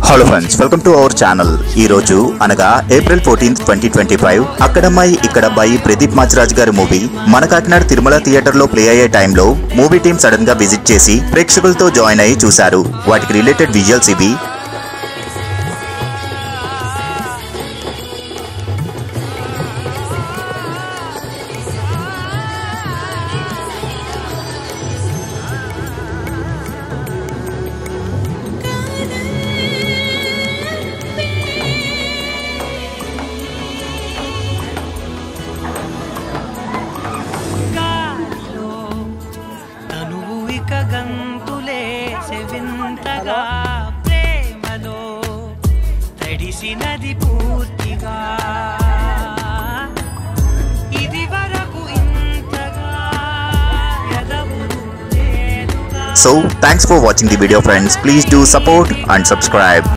Hello friends, welcome to our channel. ఈ రోజు అనగా ఏప్రిల్ 14, 2025 అక్కడమ్మాయి ఇక్కడబ్బాయి ప్రదీప్ మాచిరాజ్ గారి మూవీ మన కాకినాడ తిరుమల థియేటర్ లో ప్లే అయ్యే టైంలో మూవీ టీం సడన్ గా విజిట్ చేసి ప్రేక్షకులతో జాయిన్ అయ్యి చూశారు. వాటికి రిలేటెడ్ విజువల్స్ ఇవి. గంతులే సెవింతగా ప్రేమలో తడిసినది పూర్తిగా ఇది వరకు ఇంతగా ఎదవులు లేదుగా. So thanks for watching the video friends. Please do support and subscribe.